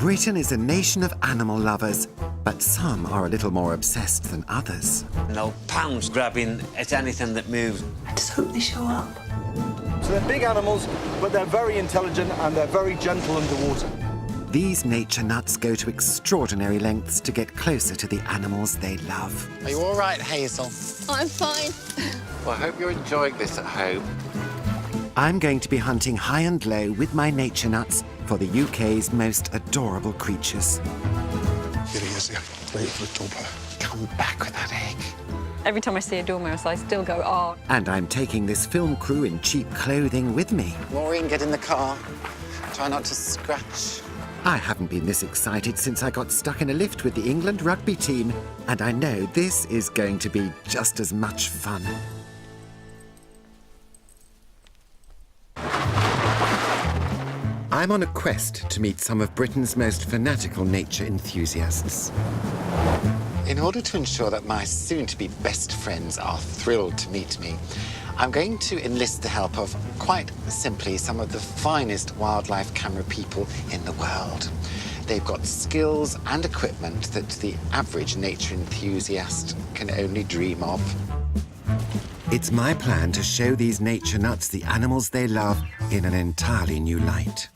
Britain is a nation of animal lovers, but some are a little more obsessed than others. No pounds grabbing at anything that moves. I just hope they show up. So they're big animals, but they're very intelligent and they're very gentle underwater. These nature nuts go to extraordinary lengths to get closer to the animals they love. Are you all right, Hazel? I'm fine. Well, I hope you're enjoying this at home. I'm going to be hunting high and low with my nature nuts for the UK's most adorable creatures. Here he is, waiting for the topper. Come back with that egg. Every time I see a dormouse, I still go, oh. And I'm taking this film crew in cheap clothing with me. Maureen, get in the car. Try not to scratch. I haven't been this excited since I got stuck in a lift with the England rugby team, and I know this is going to be just as much fun. I'm on a quest to meet some of Britain's most fanatical nature enthusiasts. In order to ensure that my soon-to-be best friends are thrilled to meet me, I'm going to enlist the help of, quite simply, some of the finest wildlife camera people in the world. They've got skills and equipment that the average nature enthusiast can only dream of. It's my plan to show these nature nuts the animals they love in an entirely new light.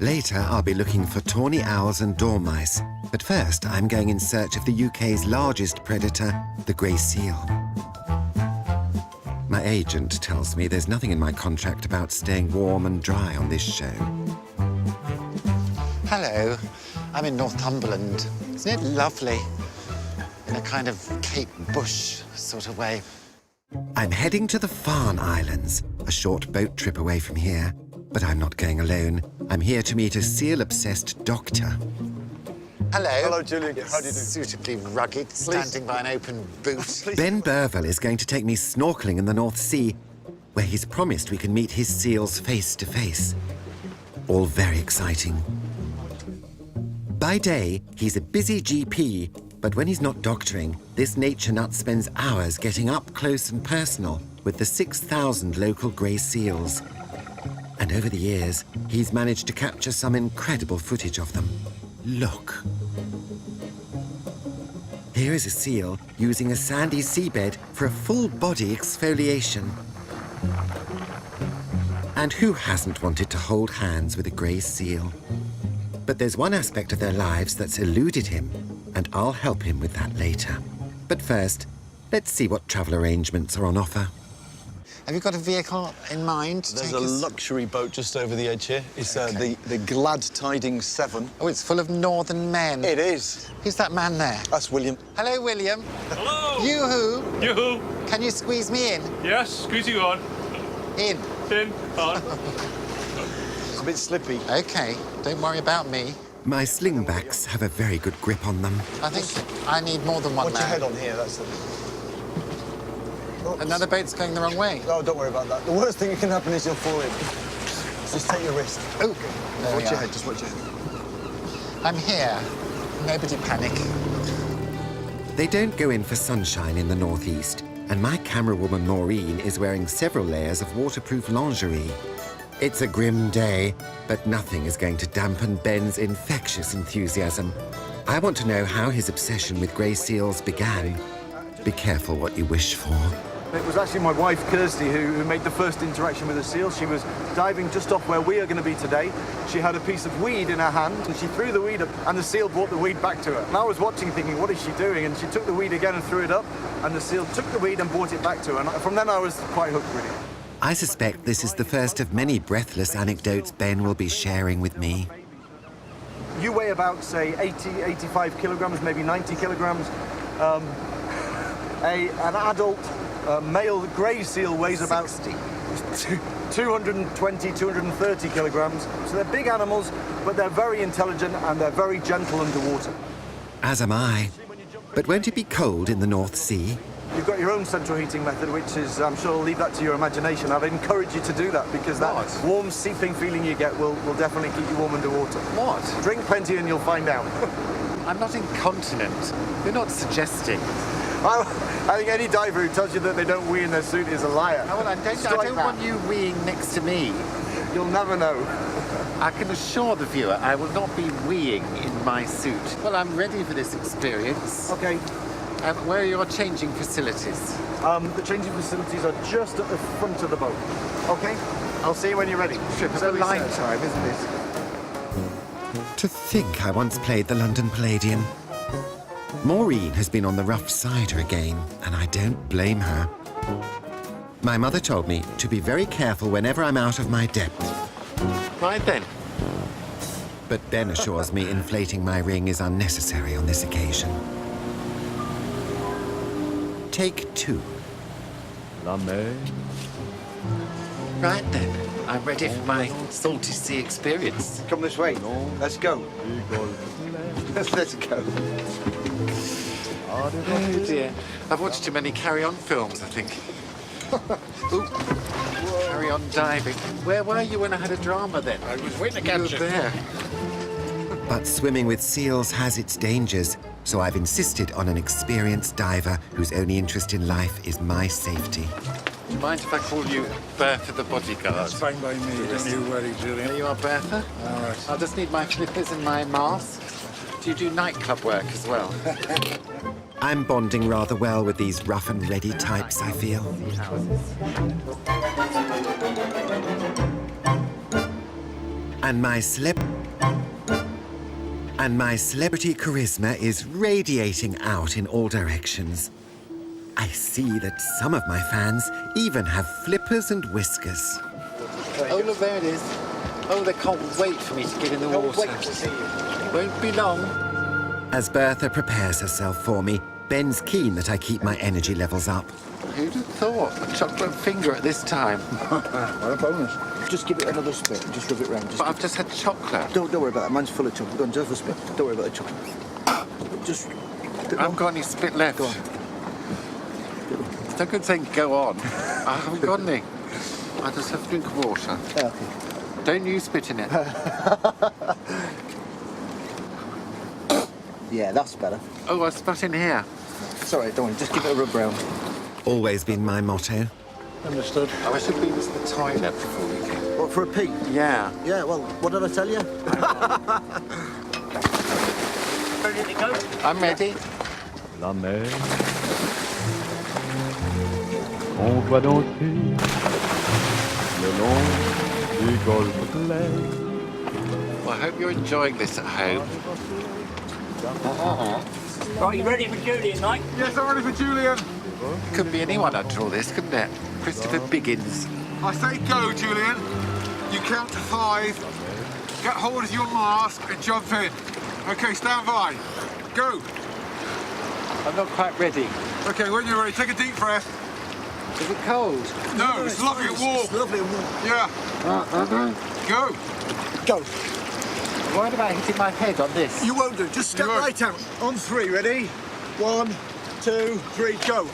Later, I'll be looking for tawny owls and dormice, but first I'm going in search of the UK's largest predator, the grey seal. My agent tells me there's nothing in my contract about staying warm and dry on this show. Hello, I'm in Northumberland. Isn't it lovely? In a kind of Cape Bush sort of way. I'm heading to the Farne Islands, a short boat trip away from here. But I'm not going alone. I'm here to meet a seal-obsessed doctor. Hello. Hello, Julian. How do you do? Suitably rugged, standing by an open boot. Ben Burville is going to take me snorkeling in the North Sea, where he's promised we can meet his seals face to face. All very exciting. By day, he's a busy GP, but when he's not doctoring, this nature nut spends hours getting up close and personal with the 6,000 local grey seals. And over the years, he's managed to capture some incredible footage of them. Look. Here is a seal using a sandy seabed for a full-body exfoliation. And who hasn't wanted to hold hands with a grey seal? But there's one aspect of their lives that's eluded him, and I'll help him with that later. But first, let's see what travel arrangements are on offer. Have you got a vehicle in mind? There's a luxury boat just over the edge here. It's the Glad Tidings 7. Oh, it's full of northern men. It is. Who's that man there? That's William. Hello, William. Hello. Yoo-hoo. Yoo-hoo. Can you squeeze me in? Yes, squeeze you on. In. In. On. It's a bit slippy. OK, don't worry about me. My slingbacks have a very good grip on them. I think I need more than one Watch your man. head on here, that's the... Oh, Another boat's going the wrong way. No, don't worry about that. The worst thing that can happen is you'll fall in. Just take your wrist. Oh, there we Watch your are. head, just watch your head. I'm here. Nobody panic. They don't go in for sunshine in the northeast, and my camera woman Maureen is wearing several layers of waterproof lingerie. It's a grim day, but nothing is going to dampen Ben's infectious enthusiasm. I want to know how his obsession with grey seals began. Be careful what you wish for. It was actually my wife, Kirsty, who made the first interaction with the seal. She was diving just off where we are going to be today. She had a piece of weed in her hand, and she threw the weed up, and the seal brought the weed back to her. And I was watching thinking, what is she doing? And she took the weed again and threw it up, and the seal took the weed and brought it back to her. And from then I was quite hooked, really. I suspect this is the first of many breathless anecdotes Ben will be sharing with me. You weigh about, say, 80, 85 kilograms, maybe 90 kilograms. An adult male grey seal weighs about 220, 230 kilograms. So they're big animals, but they're very intelligent and they're very gentle underwater. As am I. But won't it be cold in the North Sea? You've got your own central heating method, which is, I'm sure, I'll leave that to your imagination. I'd encourage you to do that because that warm, seeping feeling you get will definitely keep you warm underwater. What? Drink plenty and you'll find out. I'm not incontinent. You're not suggesting. I think any diver who tells you that they don't wee in their suit is a liar. Oh, well, I don't Strike want that. you weeing next to me. You'll never know. I can assure the viewer I will not be weeing in my suit. Well, I'm ready for this experience. Okay. Where are your changing facilities? The changing facilities are just at the front of the boat. Okay? I'll see you when you're ready. It's a lifetime, isn't it? To think I once played the London Palladium. Maureen has been on the rough side again, and I don't blame her. My mother told me to be very careful whenever I'm out of my depth. Right then. But Ben assures me inflating my ring is unnecessary on this occasion. Take 2. Right then. I'm ready for my salty sea experience. Come this way. Let's go. Let's go. Oh dear. I've watched too many Carry On films, I think. Ooh. Carry On diving. Where were you when I had a drama then? I was waiting to catch you. There. But swimming with seals has its dangers, so I've insisted on an experienced diver whose only interest in life is my safety. Do you mind if I call you Bertha the bodyguard? That's fine by me, don't you worry, Julian. There you are, Bertha. All right. I'll just need my flippers and my mask. Do you do nightclub work as well? I'm bonding rather well with these rough and ready types, I feel. And my celebrity charisma is radiating out in all directions. I see that some of my fans even have flippers and whiskers. Oh, look, there it is. Oh, they can't wait for me to get in the water. Wait to see you. Won't be long. As Bertha prepares herself for me, Ben's keen that I keep my energy levels up. Who'd have thought? A chocolate finger at this time. What a bonus. Just give it another spit. Just rub it round. But I've just had chocolate. Don't worry about that. Mine's full of chocolate. Go on, just a spit. Don't worry about the chocolate. Just... I haven't got any spit left. Go on. It's no good saying go on. I haven't got any. I just have a drink of water. Okay. Don't you spit in it. Yeah, that's better. Oh, I spat in here. Sorry, don't worry. Just give it a rub round. Always been my motto. Understood. Oh, I should be to the toilet before we came. What, for a pee? Yeah. Yeah, well, what did I tell you? Ready to go? I'm ready. La mer, on doit danser le long du golfe clair. Well, I hope you're enjoying this at home. Right, you ready for Julian, mate? Yes, I'm ready for Julian. Could be anyone after all this, couldn't it? Christopher Biggins. I say go, Julian. You count to 5, get hold of your mask and jump in. Okay, stand by. Go. I'm not quite ready. Okay, when you're ready, take a deep breath. Is it cold? No, it's lovely and warm. It's lovely and warm. Yeah. Go. Go. What about hitting my head on this? You won't do. Just step You won't. right out. On 3, ready? 1, 2, 3, go.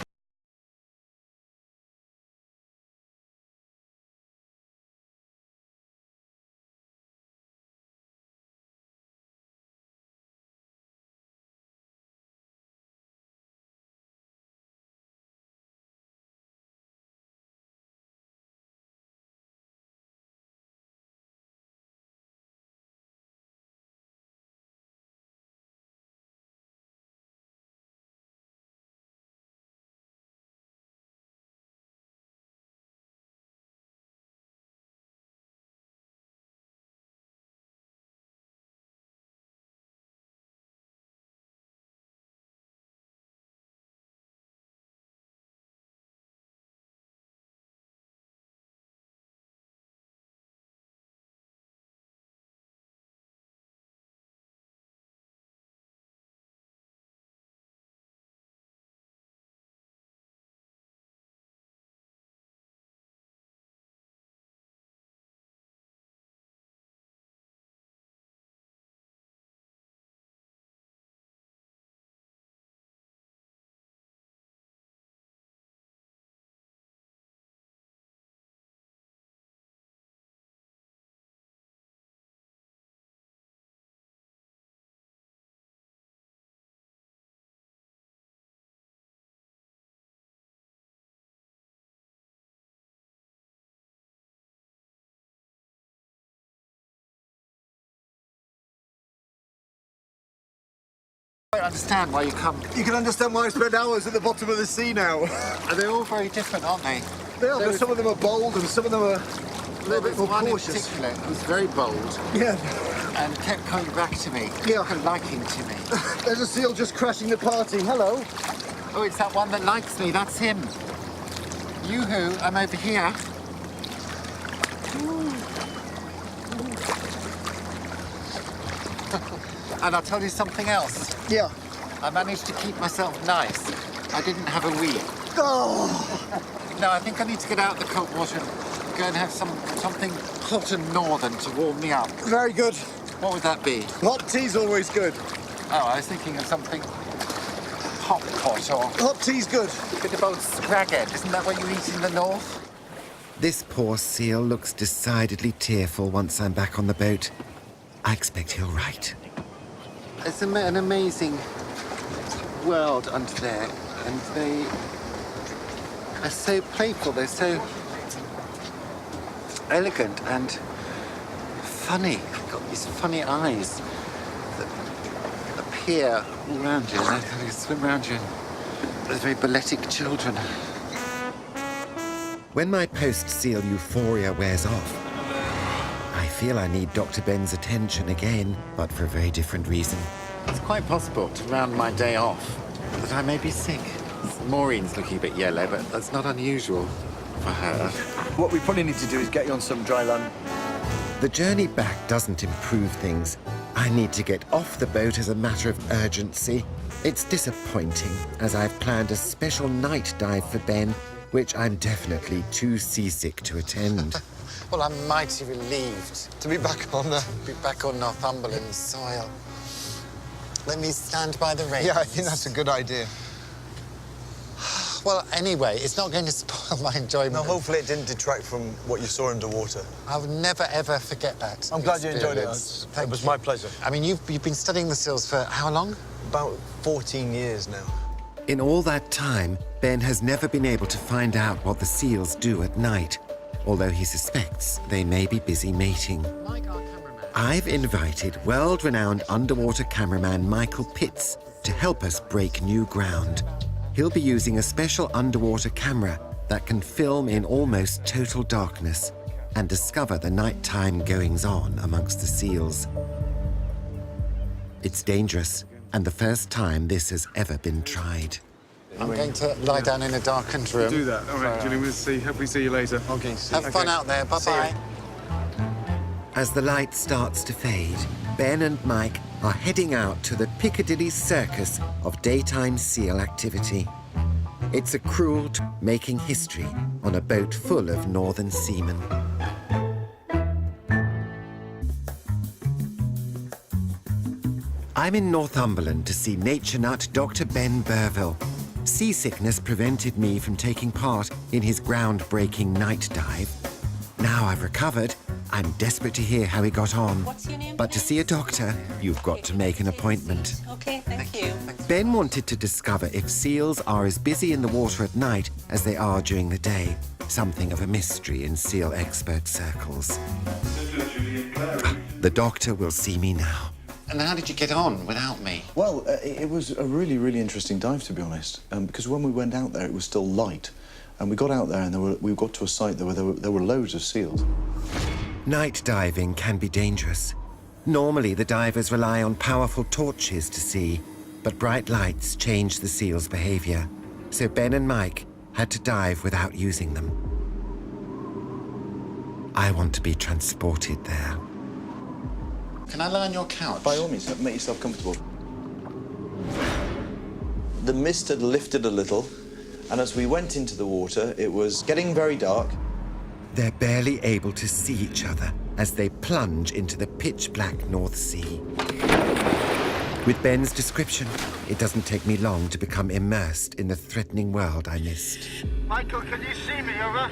don't understand why you come. You can understand why I spend hours at the bottom of the sea now. They're all very different, aren't they? They are, but some of them are bold and some of them are a little bit more one cautious. in particular who's very bold Yeah. and kept coming back to me. Yeah. And liking to me. There's a seal just crashing the party. Hello. Oh, it's that one that likes me. That's him. Yoo-hoo, I'm over here. And I'll tell you something else. Yeah. I managed to keep myself nice. I didn't have a wee. Oh. No, I think I need to get out of the cold water and go and have something hot and northern to warm me up. Very good. What would that be? Hot tea's always good. Oh, I was thinking of something hot pot or Hot tea's good. a bit of old scraghead. Isn't that what you eat in the north? This poor seal looks decidedly tearful once I'm back on the boat. I expect he'll write. It's an amazing world under there, and they are so playful. They're so elegant and funny. They've got these funny eyes that appear all around you, and they swim around you. They're very balletic children. When my post-seal euphoria wears off, I feel I need Dr. Ben's attention again, but for a very different reason. It's quite possible to round my day off that I may be sick. Maureen's looking a bit yellow, but that's not unusual for her. What we probably need to do is get you on some dry land. The journey back doesn't improve things. I need to get off the boat as a matter of urgency. It's disappointing, as I've planned a special night dive for Ben, which I'm definitely too seasick to attend. Well, I'm mighty relieved To be back on to be back on Northumberland soil. Let me stand by the rails. Yeah, I think that's a good idea. Well, anyway, it's not going to spoil my enjoyment. No, hopefully it didn't detract from what you saw underwater. I'll never, ever forget that. I'm glad you enjoyed it. experience. It was my pleasure. I mean, you've been studying the seals for how long? About 14 years now. In all that time, Ben has never been able to find out what the seals do at night, although he suspects they may be busy mating. Mike, our cameraman. I've invited world-renowned underwater cameraman Michael Pitts to help us break new ground. He'll be using a special underwater camera that can film in almost total darkness and discover the nighttime goings-on amongst the seals. It's dangerous, and the first time this has ever been tried. I'm going to lie down in a darkened room. Do that. All right, Julian, we'll see. Hopefully see you later. Okay, see Have fun out there. Bye-bye. As the light starts to fade, Ben and Mike are heading out to the Piccadilly Circus of daytime seal activity. It's a cruel making history on a boat full of northern seamen. I'm in Northumberland to see nature nut Dr. Ben Burville. Seasickness prevented me from taking part in his groundbreaking night dive. Now I've recovered, I'm desperate to hear how he got on. What's your name? But to see a doctor, you've got to make an appointment. Okay, thank you. Ben wanted to discover if seals are as busy in the water at night as they are during the day. Something of a mystery in seal expert circles. The doctor will see me now. And how did you get on without me? Well, it was a really, really interesting dive, to be honest, because when we went out there, it was still light. And we got out there and we got to a site where there were loads of seals. Night diving can be dangerous. Normally, the divers rely on powerful torches to see, but bright lights change the seals' behavior. So Ben and Mike had to dive without using them. I want to be transported there. Can I lie on your couch? By all means, make yourself comfortable. The mist had lifted a little, and as we went into the water, it was getting very dark. They're barely able to see each other as they plunge into the pitch-black North Sea. With Ben's description, it doesn't take me long to become immersed in the threatening world I missed. Michael, can you see me, over?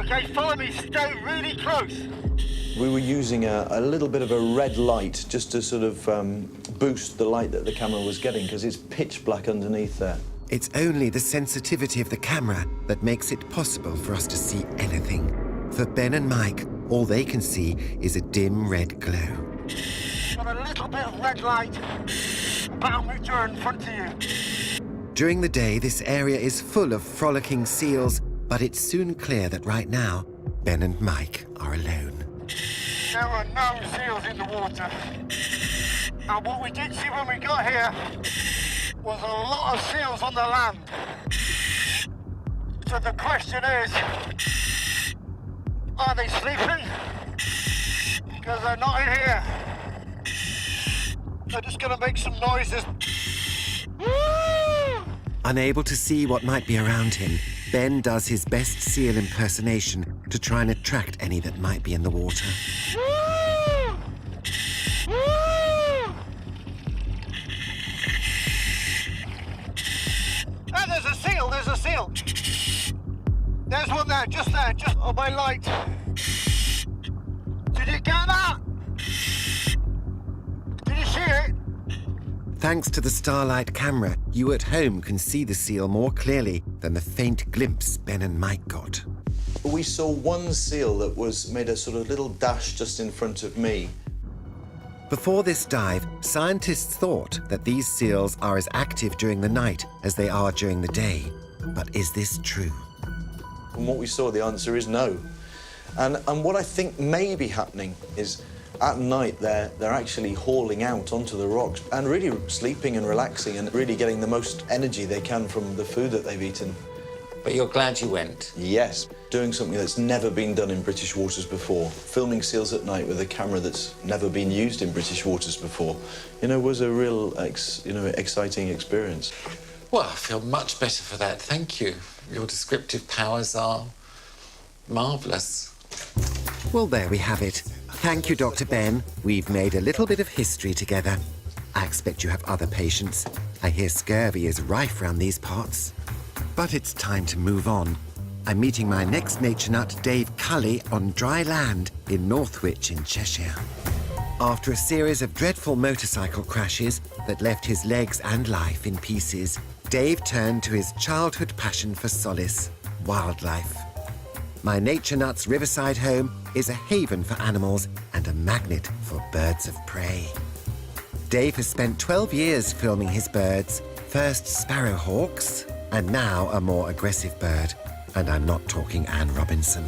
Okay, follow me, stay really close. We were using a little bit of a red light just to sort of boost the light that the camera was getting, because it's pitch black underneath there. It's only the sensitivity of the camera that makes it possible for us to see anything. For Ben and Mike, all they can see is a dim red glow. Got a little bit of red light. barometer in front of you. During the day, this area is full of frolicking seals, but it's soon clear that right now, Ben and Mike are alone. There were no seals in the water. And what we did see when we got here was a lot of seals on the land. So the question is, are they sleeping? Because they're not in here. They're just gonna make some noises. Unable to see what might be around him, Ben does his best seal impersonation to try and attract any that might be in the water. Ah, there's a seal, there's a seal. There's one there, just on my light. Did you get that? Did you see it? Thanks to the Starlight camera, you at home can see the seal more clearly than the faint glimpse Ben and Mike got. We saw one seal that made a sort of little dash just in front of me. Before this dive, scientists thought that these seals are as active during the night as they are during the day. But is this true? From what we saw, the answer is no. And what I think may be happening is at night they're actually hauling out onto the rocks and really sleeping and relaxing and really getting the most energy they can from the food that they've eaten. But you're glad you went? Yes, doing something that's never been done in British waters before, filming seals at night with a camera that's never been used in British waters before, was a real, exciting experience. Well, I feel much better for that, thank you. Your descriptive powers are marvellous. Well, there we have it. Thank you, Dr. Ben. We've made a little bit of history together. I expect you have other patients. I hear scurvy is rife round these parts. But it's time to move on. I'm meeting my next nature nut, Dave Cully, on dry land in Northwich in Cheshire. After a series of dreadful motorcycle crashes that left his legs and life in pieces, Dave turned to his childhood passion for solace, wildlife. My Nature Nuts riverside home is a haven for animals and a magnet for birds of prey. Dave has spent 12 years filming his birds, first sparrowhawks, and now a more aggressive bird, and I'm not talking Anne Robinson.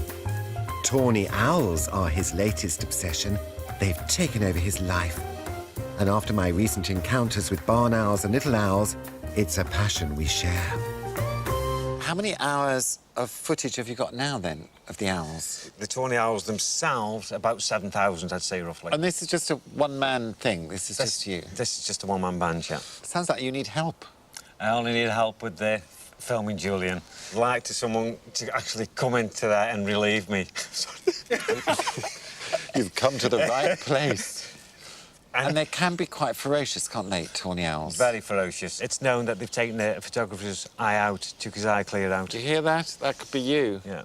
Tawny owls are his latest obsession. They've taken over his life. And after my recent encounters with barn owls and little owls, it's a passion we share. How many hours of footage have you got now, then, of the owls? The tawny owls themselves, about 7,000, I'd say, roughly. And this is just a one-man thing? This is just you? This is just a one-man band, yeah. Sounds like you need help. I only need help with the filming Julian. I'd like someone to actually come into there and relieve me. You've come to the right place. And they can be quite ferocious, can't they, tawny owls? Very ferocious. It's known that they've taken the photographer's eye out, took his eye clear out. Do you hear that? That could be you. Yeah.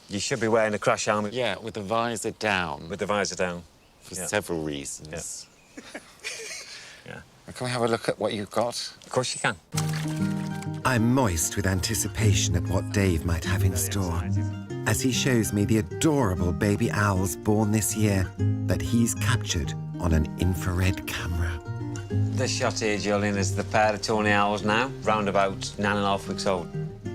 You should be wearing a crash helmet. Yeah, with the visor down. With the visor down. For several reasons. Yeah. Yeah. Can we have a look at what you've got? Of course you can. I'm moist with anticipation at what Dave might have in store, as he shows me the adorable baby owls born this year that he's captured on an infrared camera. This shot here, Julian, is the pair of tawny owls now, round about 9.5 weeks old.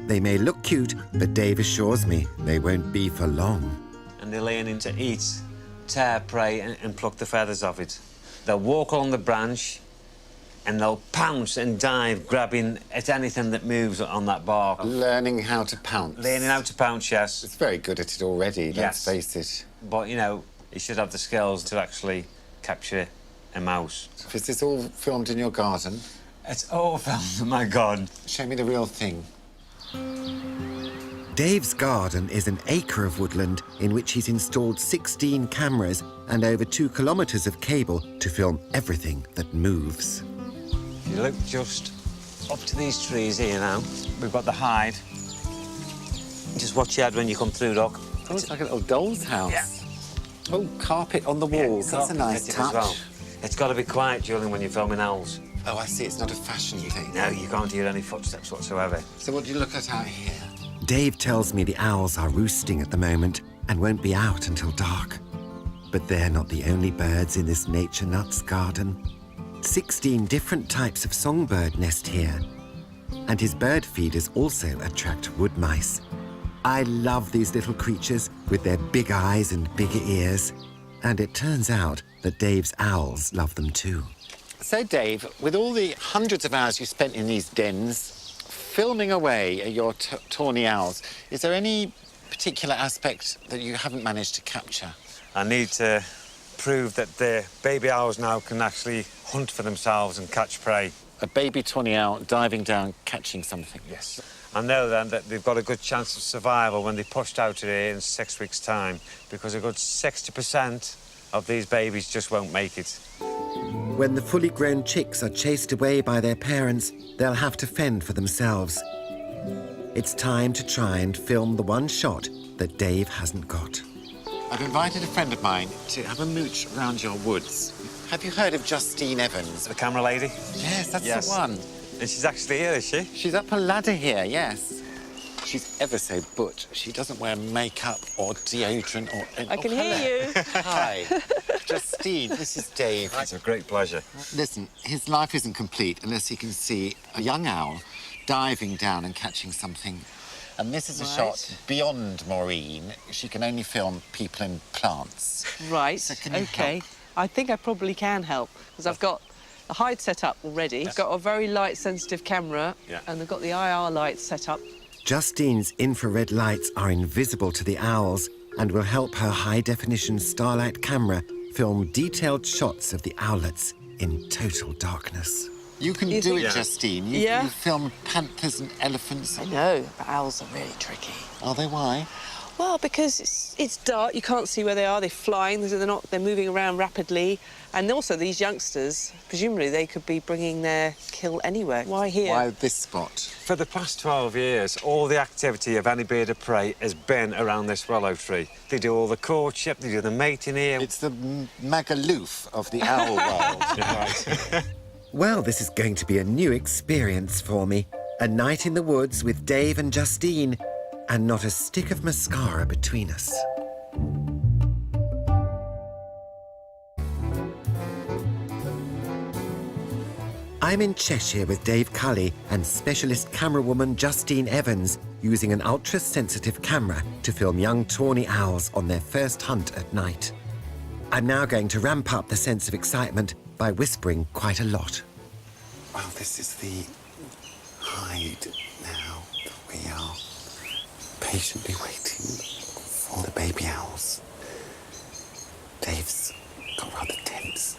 They may look cute, but Dave assures me they won't be for long. And they're laying in to eat, tear prey and pluck the feathers off it. They'll walk on the branch and they'll pounce and dive, grabbing at anything that moves on that bark. Learning how to pounce. Learning how to pounce, yes. It's very good at it already, let's face it. But, you should have the skills to actually capture a mouse. Is this all filmed in your garden? It's all filmed in my garden. Show me the real thing. Dave's garden is an acre of woodland in which he's installed 16 cameras and over 2 kilometres of cable to film everything that moves. If you look just up to these trees here now, we've got the hide. Just watch your head when you come through, Doc. Oh, it's like a little doll's house. Yeah. Oh, carpet on the walls. That's a nice touch. Well. It's got to be quiet, Julian, when you're filming owls. Oh, I see. It's not a fashion thing. No, you can't hear any footsteps whatsoever. So what do you look at out here? Dave tells me the owls are roosting at the moment and won't be out until dark. But they're not the only birds in this Nature Nuts garden. 16 different types of songbird nest here. And his bird feeders also attract wood mice. I love these little creatures with their big eyes and bigger ears. And it turns out that Dave's owls love them too. So, Dave, with all the hundreds of hours you spent in these dens, filming away at your tawny owls, is there any particular aspect that you haven't managed to capture? I need to prove that the baby owls now can actually hunt for themselves and catch prey. A baby tawny owl diving down, catching something. Yes. I know then that they've got a good chance of survival when they're pushed out of here in 6 weeks' time, because a good 60% of these babies just won't make it. When the fully grown chicks are chased away by their parents, they'll have to fend for themselves. It's time to try and film the one shot that Dave hasn't got. I've invited a friend of mine to have a mooch around your woods. Have you heard of Justine Evans? The camera lady? Yes, that's the one. And she's actually here, is she? She's up a ladder here, yes. She's ever so butch. She doesn't wear makeup or deodorant or... I can hear you. Hi. Justine, this is Dave. It's a great pleasure. Listen, his life isn't complete unless he can see a young owl diving down and catching something. And this is a shot beyond Maureen. She can only film people and plants. Right, So can you OK. help? I think I probably can help, because I've got the hide set up already. I've got a very light-sensitive camera, and I've got the IR lights set up. Justine's infrared lights are invisible to the owls and will help her high-definition Starlight camera film detailed shots of the owlets in total darkness. You can You do think- it, Justine. You, Yeah. you film panthers and elephants. I know, but owls are really tricky. Are they? Why? Well, because it's dark, you can't see where they are. They're flying, they're moving around rapidly. And also, these youngsters, presumably they could be bringing their kill anywhere. Why here? Why this spot? For the past 12 years, all the activity of any bird of prey has been around this willow tree. They do all the courtship, they do the mating here. It's the Magaluf of the owl world. Right. Well, this is going to be a new experience for me. A night in the woods with Dave and Justine, and not a stick of mascara between us. I'm in Cheshire with Dave Cully and specialist camerawoman Justine Evans, using an ultra-sensitive camera to film young tawny owls on their first hunt at night. I'm now going to ramp up the sense of excitement by whispering quite a lot. Well, this is the hide now. We are patiently waiting for the baby owls. Dave's got rather tense.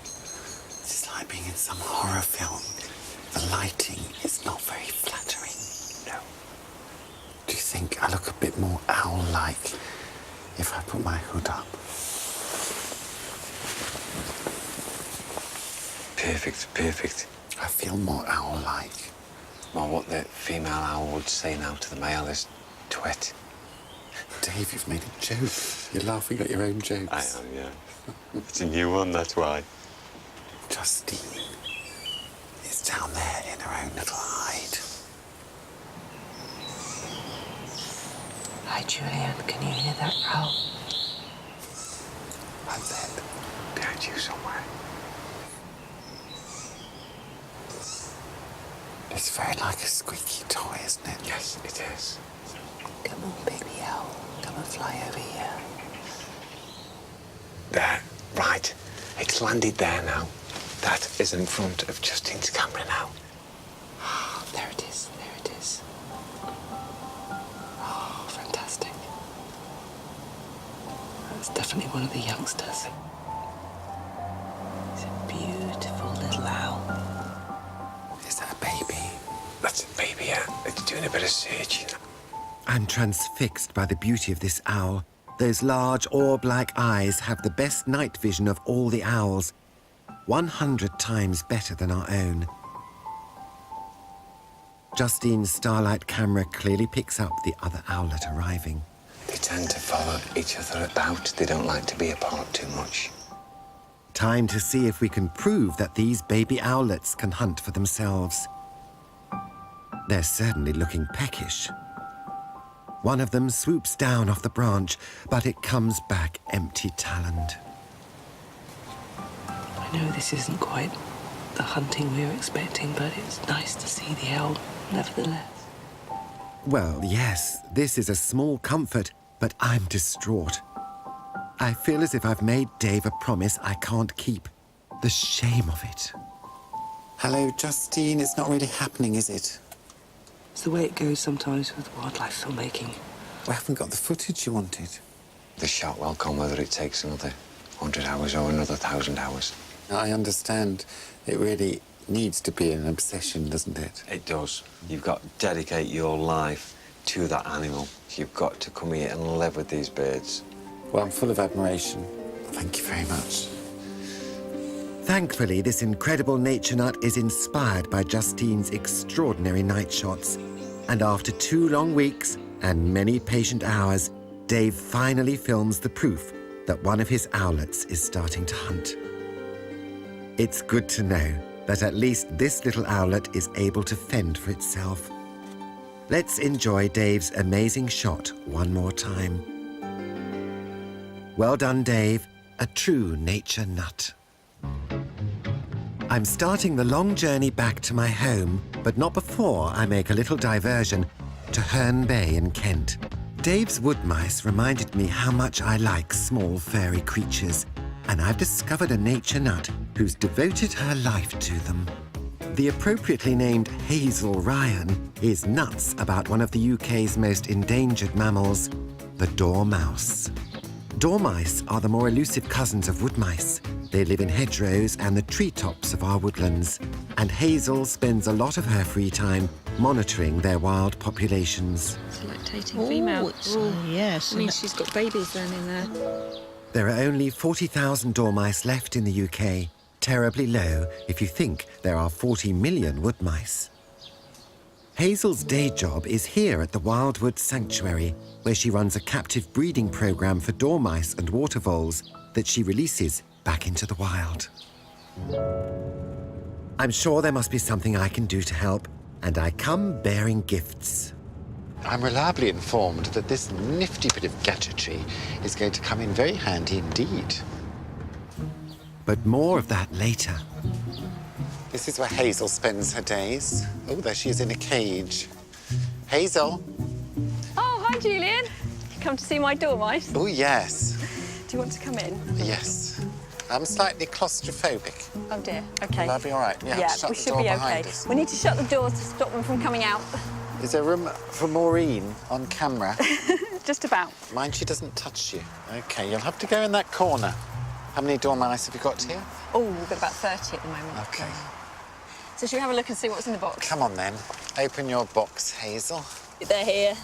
It's like being in some horror film. The lighting is not very flattering. No. Do you think I look a bit more owl-like if I put my hood up? Perfect, perfect. I feel more owl-like. Well, what the female owl would say now to the male is twit. Dave, you've made a joke. You're laughing at your own jokes. I am, yeah. It's a new one, that's why. Justine is down there in her own little hide. Hi, Julian. Can you hear that owl? And then, Behind you somewhere. it's very like a squeaky toy, isn't it? Yes, it is. Come on, baby owl. Come and fly over here. There, right. It's landed there now. That is in front of Justine's camera now. There it is. There it is. Oh, fantastic. That's definitely one of the youngsters. It's a beautiful little owl. Is that a baby? That's a baby, yeah. It's doing a bit of searching. I'm transfixed by the beauty of this owl. Those large orb-like eyes have the best night vision of all the owls, 100 times better than our own. Justine's Starlight camera clearly picks up the other owlet arriving. They tend to follow each other about. They don't like to be apart too much. Time to see if we can prove that these baby owlets can hunt for themselves. They're certainly looking peckish. One of them swoops down off the branch, but it comes back empty-taloned. I know this isn't quite the hunting we were expecting, but it's nice to see the owl, nevertheless. Well, yes, this is a small comfort, but I'm distraught. I feel as if I've made Dave a promise I can't keep. The shame of it. Hello, Justine. It's not really happening, is it? It's the way it goes sometimes with wildlife filmmaking. We haven't got the footage you wanted. The shot will come whether it takes another 100 hours or another 1,000 hours. I understand. It really needs to be an obsession, doesn't it? It does. You've got to dedicate your life to that animal. You've got to come here and live with these birds. Well, I'm full of admiration. Thank you very much. Thankfully, this incredible nature nut is inspired by Justine's extraordinary night shots. And after 2 long weeks and many patient hours, Dave finally films the proof that one of his owlets is starting to hunt. It's good to know that at least this little owlet is able to fend for itself. Let's enjoy Dave's amazing shot one more time. Well done, Dave. A true nature nut. I'm starting the long journey back to my home, but not before I make a little diversion to Herne Bay in Kent. Dave's wood mice reminded me how much I like small furry creatures, and I've discovered a nature nut who's devoted her life to them. The appropriately named Hazel Ryan is nuts about one of the UK's most endangered mammals, the dormouse. Dormice are the more elusive cousins of wood mice. They live in hedgerows and the treetops of our woodlands, and Hazel spends a lot of her free time monitoring their wild populations. It's a lactating female. Oh, yes. I mean, she's got babies then in there. There are only 40,000 dormice left in the UK, terribly low if you think there are 40 million wood mice. Hazel's day job is here at the Wildwood Sanctuary, where she runs a captive breeding program for dormice and water voles that she releases back into the wild. I'm sure there must be something I can do to help, and I come bearing gifts. I'm reliably informed that this nifty bit of gadgetry is going to come in very handy indeed. But more of that later. This is where Hazel spends her days. Oh, there she is in a cage. Hazel. Oh, hi, Julian. You come to see my dormice? Oh, yes. Do you want to come in? Yes. I'm slightly claustrophobic. Oh, dear. OK. Will I be all right? Yeah, shut we the should door be behind OK. us. We need to shut the doors to stop them from coming out. Is there room for Maureen on camera? Just about. Mind she doesn't touch you. OK, you'll have to go in that corner. How many dormice have you got here? Oh, we've got about 30 at the moment. OK. So should we have a look and see what's in the box? Come on, then. Open your box, Hazel. They're here.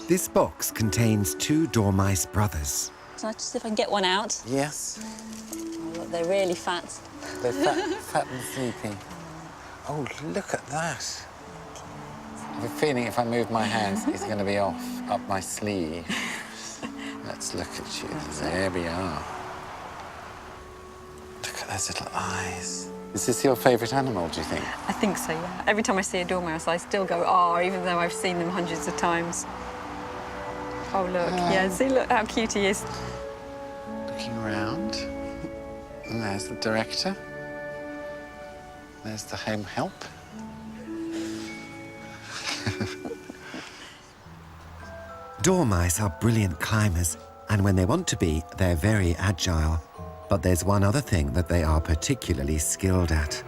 This box contains 2 dormice brothers. So I just see if I can get one out. Yes. Oh, look, they're really fat. They're fat and sleepy. Oh, look at that. I have a feeling if I move my hands, it's going to be off, up my sleeve. Let's look at you. There we are. Look at those little eyes. Is this your favourite animal, do you think? I think so, yeah. Every time I see a dormouse, I still go, oh, even though I've seen them hundreds of times. Oh, look, yeah, see, look how cute he is. Looking around. And there's the director. There's the home help. Dormice are brilliant climbers, and when they want to be, they're very agile. But there's one other thing that they are particularly skilled at.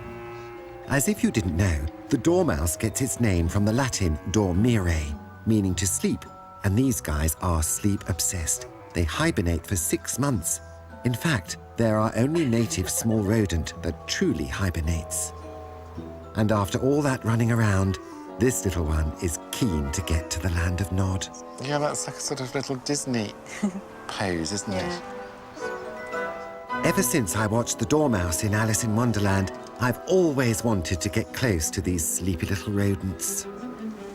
As if you didn't know, the dormouse gets its name from the Latin dormire, meaning to sleep, and these guys are sleep-obsessed. They hibernate for 6 months. In fact, they're our only native small rodent that truly hibernates. And after all that running around, this little one is keen to get to the land of Nod. Yeah, that's like a sort of little Disney pose, isn't it? Ever since I watched the dormouse in Alice in Wonderland, I've always wanted to get close to these sleepy little rodents.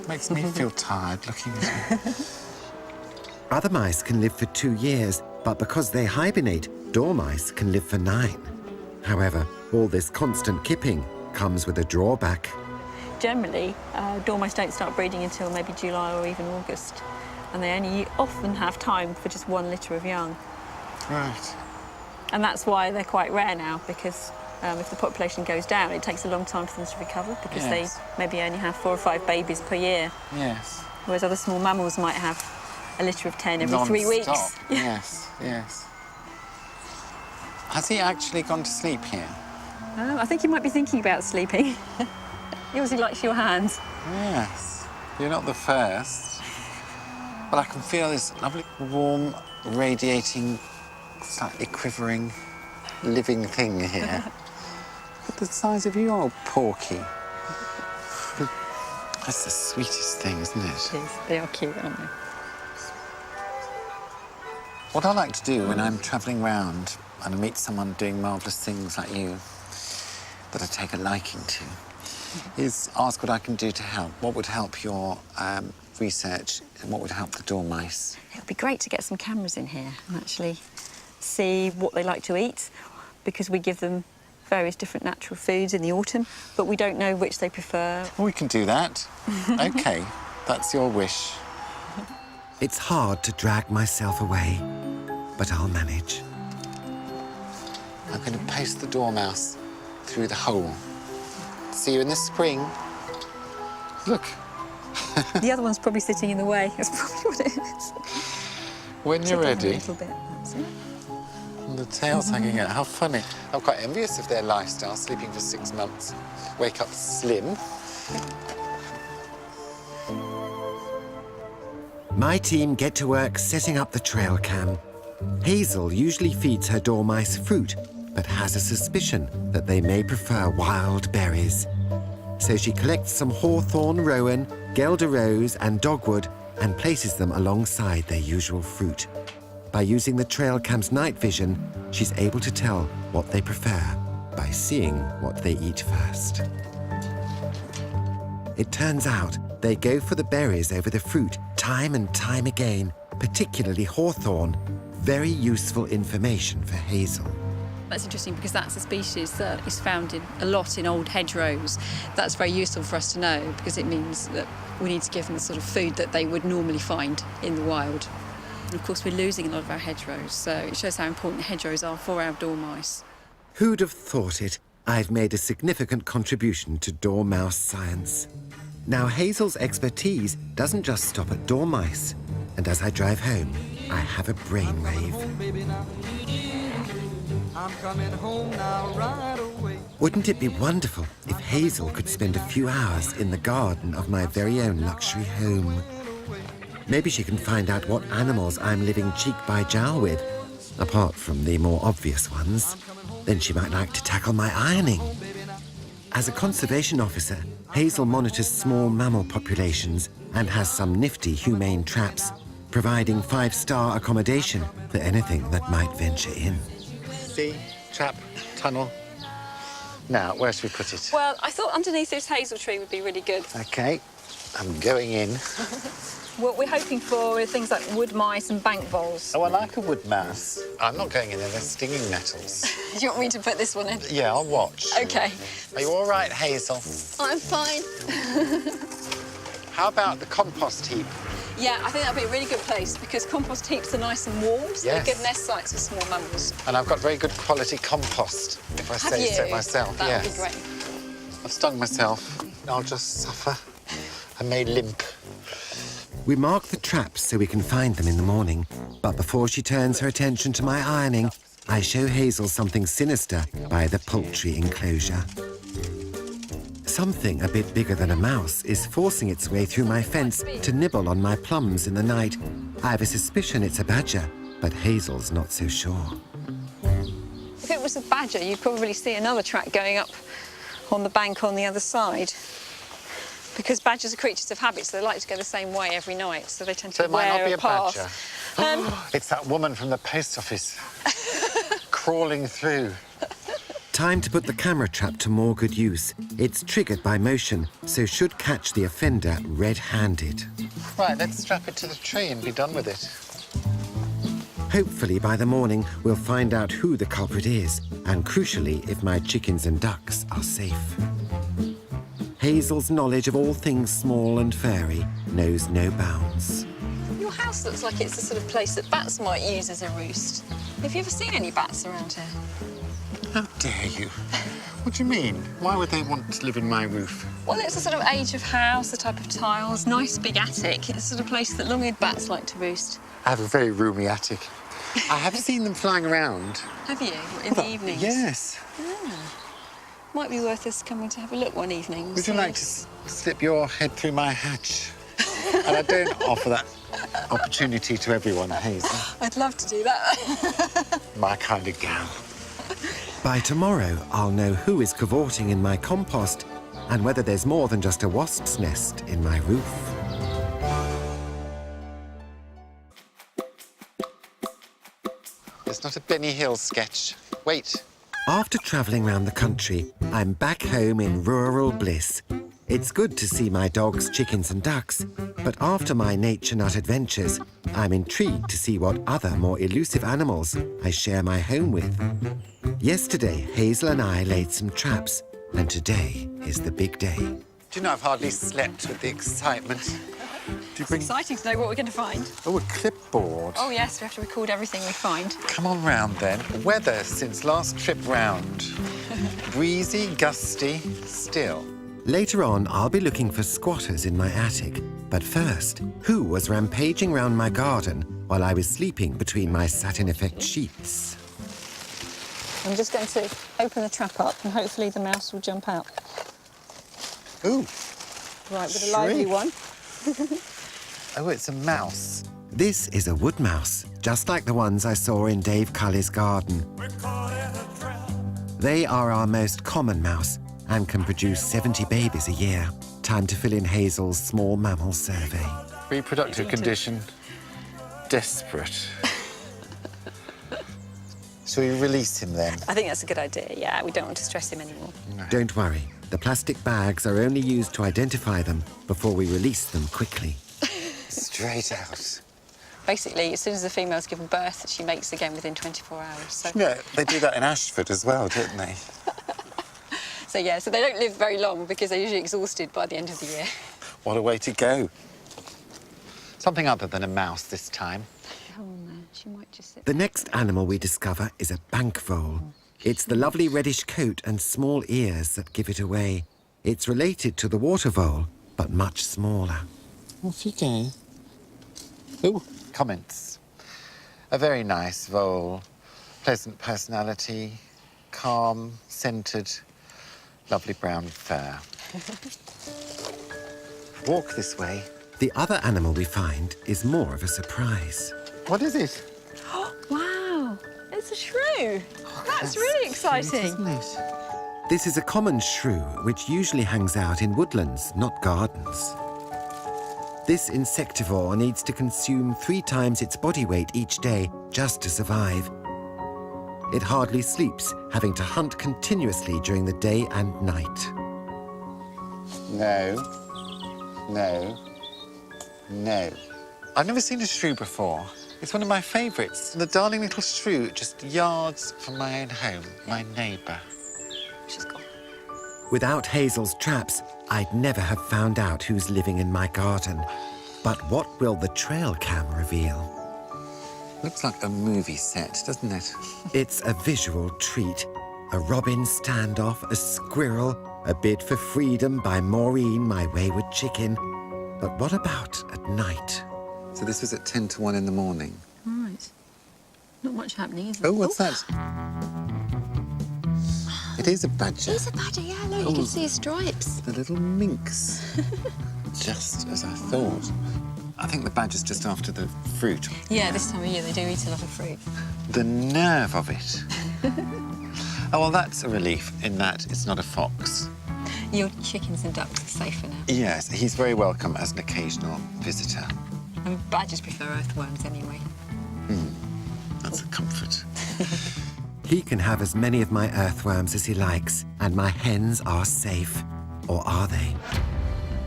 Makes me feel tired looking at you. Other mice can live for 2 years, but because they hibernate, dormice can live for 9. However, all this constant kipping comes with a drawback. Generally, dormice don't start breeding until maybe July or even August, and they only often have time for just 1 litter of young. Right. And that's why they're quite rare now, because If the population goes down, it takes a long time for them to recover because Yes. they maybe only have 4 or 5 babies per year. Yes. Whereas other small mammals might have a litter of 10 every 3 weeks. Non-stop. Yes, yes. Has he actually gone to sleep here? I think he might be thinking about sleeping. He obviously likes your hands. Yes. You're not the first. But I can feel this lovely, warm, radiating, slightly quivering, living thing here. Look at the size of you, old Porky. That's the sweetest thing, isn't it? It is. They are cute, aren't they? What I like to do when I'm travelling round and I meet someone doing marvellous things like you that I take a liking to is ask what I can do to help. What would help your research and what would help the dormice? It would be great to get some cameras in here and actually see what they like to eat, because we give them various different natural foods in the autumn, but we don't know which they prefer. Well, we can do that. OK, that's your wish. It's hard to drag myself away, but I'll manage. I'm going to post the dormouse through the hole. See you in the spring. Look. The other one's probably sitting in the way. That's probably what it is. When you're Tickle him ready. a little bit. That's it. And the tail's hanging out. How funny. I'm quite envious of their lifestyle, sleeping for 6 months. Wake up slim. My team get to work setting up the trail cam. Hazel usually feeds her dormice fruit, but has a suspicion that they may prefer wild berries. So she collects some hawthorn, rowan, guelder rose and dogwood and places them alongside their usual fruit. By using the trail cam's night vision, she's able to tell what they prefer by seeing what they eat first. It turns out they go for the berries over the fruit time and time again, particularly hawthorn. Very useful information for Hazel. That's interesting because that's a species that is found a lot in old hedgerows. That's very useful for us to know because it means that we need to give them the sort of food that they would normally find in the wild. And of course, we're losing a lot of our hedgerows, so it shows how important hedgerows are for our dormice. Who'd have thought it? I've made a significant contribution to dormouse science. Now, Hazel's expertise doesn't just stop at dormice. And as I drive home, I have a brainwave. Wouldn't it be wonderful if Hazel could spend a few hours in the garden of my very own luxury home? Maybe she can find out what animals I'm living cheek by jowl with, apart from the more obvious ones. Then she might like to tackle my ironing. As a conservation officer, Hazel monitors small mammal populations and has some nifty humane traps, providing 5-star accommodation for anything that might venture in. See? Trap, tunnel. Now, where should we put it? Well, I thought underneath this hazel tree would be really good. OK, I'm going in. What we're hoping for are things like wood mice and bank voles. Oh, I like a wood mouse. I'm not going in there, they're stinging nettles. Do you want me to put this one in? Yeah, I'll watch. OK. Are you all right, Hazel? I'm fine. How about the compost heap? Yeah, I think that'd be a really good place because compost heaps are nice and warm, so Yes. they're good nest sites for small mammals. And I've got very good quality compost, if I say so myself. That Yes. would be great. I've stung myself. I'll just suffer. I may limp. We mark the traps so we can find them in the morning, but before she turns her attention to my ironing, I show Hazel something sinister by the poultry enclosure. Something a bit bigger than a mouse is forcing its way through my fence to nibble on my plums in the night. I have a suspicion it's a badger, but Hazel's not so sure. If it was a badger, you'd probably see another track going up on the bank on the other side. Because badgers are creatures of habit, so they like to go the same way every night, so they tend So to it might not wear be a a path. badger. It's that woman from the post office crawling through. Time to put the camera trap to more good use. It's triggered by motion, so should catch the offender red-handed. Right, let's strap it to the tree and be done with it. Hopefully by the morning we'll find out who the culprit is, and crucially if my chickens and ducks are safe. Hazel's knowledge of all things small and furry knows no bounds. Your house looks like it's the sort of place that bats might use as a roost. Have you ever seen any bats around here? How dare you? What do you mean? Why would they want to live in my roof? Well, it's a sort of age of house, the type of tiles, nice big attic. It's the sort of place that long-eared bats like to roost. I have a very roomy attic. I have seen them flying around. Have you? In the evenings? Yes. Might be worth us coming to have a look one evening. Would you like to slip your head through my hatch? And I don't offer that opportunity to everyone, Hazel. I'd love to do that. My kind of gal. By tomorrow, I'll know who is cavorting in my compost and whether there's more than just a wasp's nest in my roof. It's not a Benny Hill sketch. Wait. After travelling round the country, I'm back home in rural bliss. It's good to see my dogs, chickens and ducks, but after my nature nut adventures, I'm intrigued to see what other, more elusive animals I share my home with. Yesterday, Hazel and I laid some traps, and today is the big day. Do you know I've hardly slept with the excitement? Do you bring... It's exciting to know what we're going to find. Oh, a clipboard. Oh, yes, we have to record everything we find. Come on round, then. Weather since last trip round. Breezy, gusty, still. Later on, I'll be looking for squatters in my attic. But first, who was rampaging round my garden while I was sleeping between my satin effect sheets? I'm just going to open the trap up and hopefully the mouse will jump out. Ooh. Right, with a lively one. Oh, it's a mouse. This is a wood mouse, just like the ones I saw in Dave Cully's garden. They are our most common mouse and can produce 70 babies a year. Time to fill in Hazel's small mammal survey. Reproductive condition. Desperate. Shall we release him then? I think that's a good idea, yeah. We don't want to stress him anymore. No. Don't worry, the plastic bags are only used to identify them before we release them quickly. Straight out. Basically, as soon as the female's given birth, she mates again within 24 hours. So, Yeah, they do that in Ashford as well, don't they? so yeah, so they don't live very long because they're usually exhausted by the end of the year. What a way to go. Something other than a mouse this time. Oh, no, she might just sit... The next animal we discover is a bank vole. It's the lovely reddish coat and small ears that give it away. It's related to the water vole, but much smaller. Off you go. Oh, comments. A very nice vole. Pleasant personality. Calm, centred, lovely brown fur. Walk this way. The other animal we find is more of a surprise. What is it? Wow, it's a shrew. That's really exciting. Isn't it? This is a common shrew, which usually hangs out in woodlands, not gardens. This insectivore needs to consume 3 times its body weight each day just to survive. It hardly sleeps, having to hunt continuously during the day and night. No. No. No. I've never seen a shrew before. It's one of my favourites. The darling little shrew just yards from my own home, my neighbour. She's gone. Without Hazel's traps, I'd never have found out who's living in my garden. But what will the trail cam reveal? Looks like a movie set, doesn't it? It's a visual treat. A robin standoff, a squirrel, a bid for freedom by Maureen, my wayward chicken. But what about at night? So this was at 10 to 1 in the morning. Right. Not much happening, is it? Oh, what's that? It is a badger. It's a badger, yeah, look, you can see his stripes. The little minx. Just as I thought. I think the badger's just after the fruit. Yeah, this time of year they do eat a lot of fruit. The nerve of it. Oh, well, that's a relief in that it's not a fox. Your chickens and ducks are safer now. Yes, he's very welcome as an occasional visitor. And badgers prefer earthworms anyway. That's a comfort. He can have as many of my earthworms as he likes, and my hens are safe. Or are they?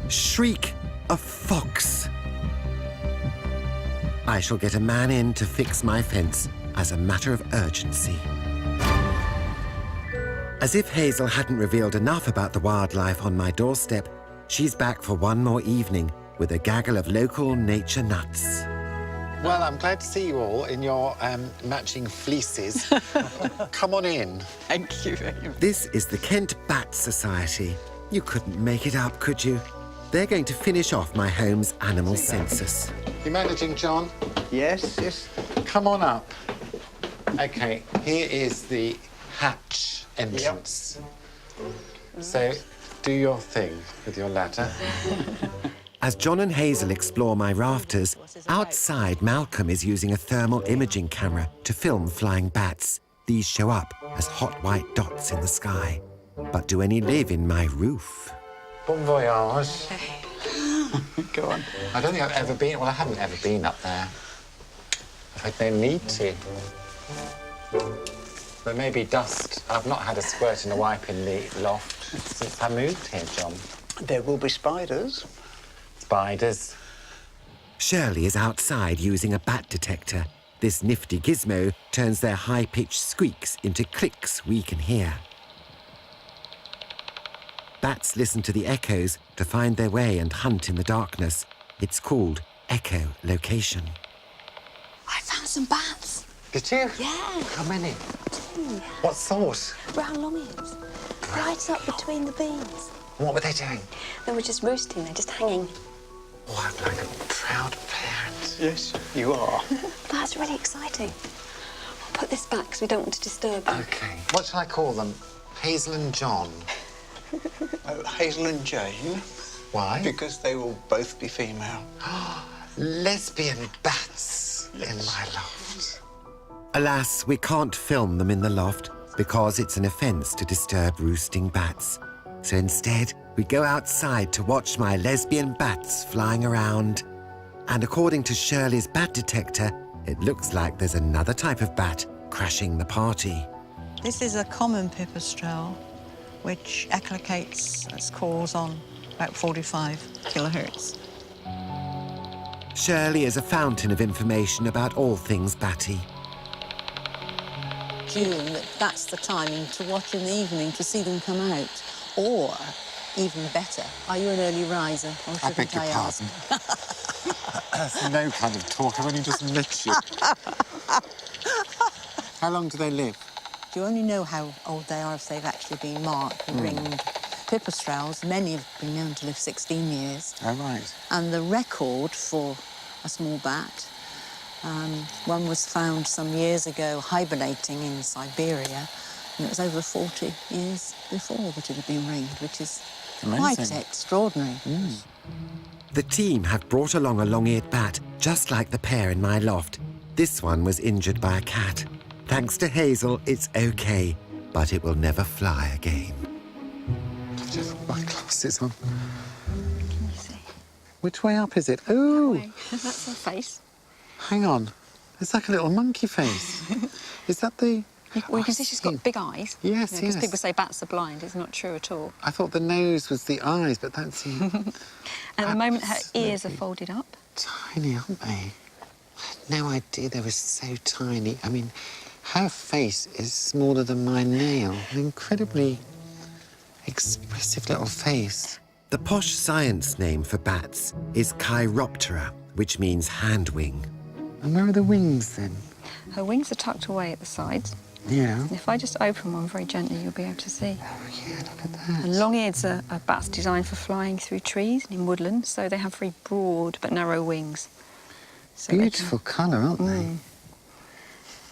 Shriek! A fox! I shall get a man in to fix my fence as a matter of urgency. As if Hazel hadn't revealed enough about the wildlife on my doorstep, she's back for one more evening with a gaggle of local nature nuts. Well, I'm glad to see you all in your matching fleeces. Come on in. Thank you very much. This is the Kent Bat Society. You couldn't make it up, could you? They're going to finish off my home's animal census. You managing, John? Yes, yes. Come on up. OK, here is the hatch entrance. Yep. So, do your thing with your ladder. As John and Hazel explore my rafters, outside Malcolm is using a thermal imaging camera to film flying bats. These show up as hot white dots in the sky. But do any live in my roof? Bon voyage. Go on. I don't think I've ever been... Well, I haven't ever been up there. I've had no need to. There may be dust. I've not had a squirt and a wipe in the loft since I moved here, John. There will be spiders. Spiders. Shirley is outside using a bat detector. This nifty gizmo turns their high-pitched squeaks into clicks we can hear. Bats listen to the echoes to find their way and hunt in the darkness. It's called echolocation. I found some bats. Did you? Yeah. How many? 2. What sort? Brown long-ears. Right up between the beams. What were they doing? They were just roosting, they're just hanging. Oh, I'm like a proud parent. Yes, you are. That's really exciting. I'll put this back because we don't want to disturb them. OK. What shall I call them? Hazel and John? Hazel and Jane. Why? Because they will both be female. Lesbian bats in my loft. Alas, we can't film them in the loft because it's an offence to disturb roosting bats. So instead, we go outside to watch my lesbian bats flying around. And according to Shirley's bat detector, it looks like there's another type of bat crashing the party. This is a common pipistrelle, which echolocates its calls on about 45 kilohertz. Shirley is a fountain of information about all things batty. June, that's the timing to watch in the evening to see them come out. Or, even better, are you an early riser? Or I beg your pardon. That's no kind of talk. I've only just met you. How long do they live? You only know how old they are if they've actually been marked and ringed. Pipistrelles, many have been known to live 16 years. Oh, right. And the record for a small bat, one was found some years ago hibernating in Siberia, and it was over 40 years before that it had been ringed, which is quite extraordinary. The team have brought along a long-eared bat, just like the pair in my loft. This one was injured by a cat. Thanks to Hazel, it's OK, but it will never fly again. I've just got my glasses on. Can you see? Which way up is it? Oh! That's her face. Hang on. It's like a little monkey face. Is that the... Well, you can see she's got big eyes. Yes, Because yes. people say bats are blind. It's not true at all. I thought the nose was the eyes, but that's... And at the moment, her ears are folded up. Tiny, aren't they? I had no idea they were so tiny. I mean, her face is smaller than my nail. An incredibly expressive little face. The posh science name for bats is Chiroptera, which means hand wing. And where are the wings, then? Her wings are tucked away at the sides. Yeah. If I just open one very gently, you'll be able to see. Oh, yeah, look at that. And long-eareds are bats designed for flying through trees and in woodland, so they have very broad but narrow wings. So Beautiful colour, aren't they?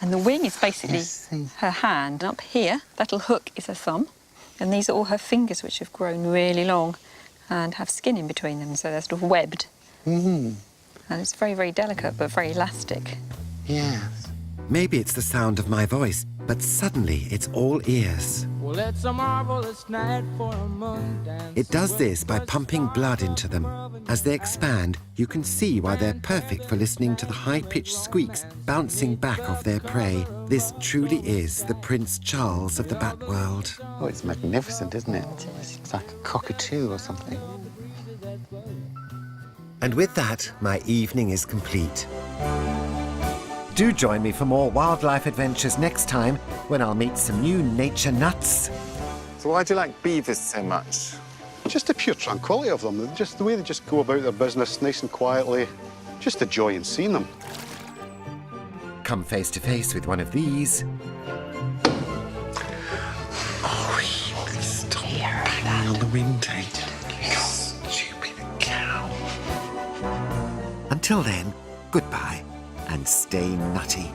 And the wing is basically her hand. And up here, that little hook is her thumb. And these are all her fingers, which have grown really long and have skin in between them, so they're sort of webbed. And it's very, very delicate, but very elastic. Yeah. Maybe it's the sound of my voice, but suddenly it's all ears. Well, it's a marvelous night for a moon dance. It does this by pumping blood into them. As they expand, you can see why they're perfect for listening to the high-pitched squeaks bouncing back off their prey. This truly is the Prince Charles of the bat world. Oh, it's magnificent, isn't it? It's like a cockatoo or something. And with that, my evening is complete. Do join me for more wildlife adventures next time, when I'll meet some new nature nuts. So why do you like beavers so much? Just the pure tranquility of them, just the way they just go about their business nice and quietly. Just the joy in seeing them. come face to face with one of these. Oh, stop banging on the window. You stupid cow. Until then, goodbye and stay nutty.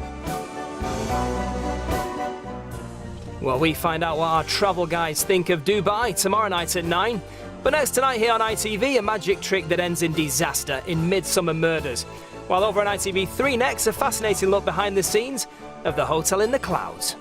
Well, we find out what our travel guides think of Dubai tomorrow night at 9. But next tonight here on ITV, a magic trick that ends in disaster in Midsummer Murders. While over on ITV3 next, a fascinating look behind the scenes of the Hotel in the Clouds.